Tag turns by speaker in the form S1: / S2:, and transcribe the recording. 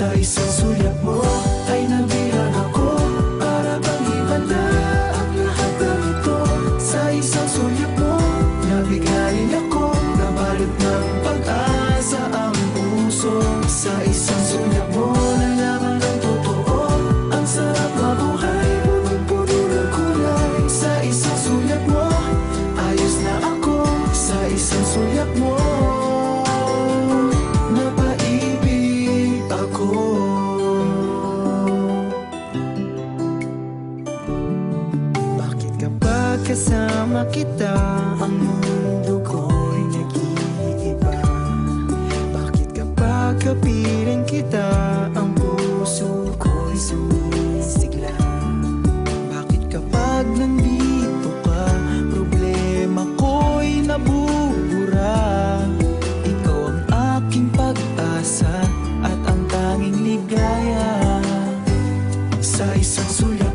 S1: Sa isang sulyap mo ay nabihag ako, para bang iba na ang lahat ng ito. Sa isang sulyap mo, nabiglayin ako, nabalot ng pag-asa ang puso. Sa isang sulyap mo, nalaman ng totoo, ang sarap mabuhay, punong-puno ng kulay. Sa isang sulyap mo, ayos na ako. Sa isang sulyap mo, napaibig ako. Bakit kapag kasama kita, ang mundo ko'y nag-iiba? Bakit kapag kapiling kita, ang puso ko'y sumisigla? Bakit kapag nandito ka, problema ko'y nabubura? Ikaw ang aking pag-asa at ang tanging ligaya. Sa isang sulyap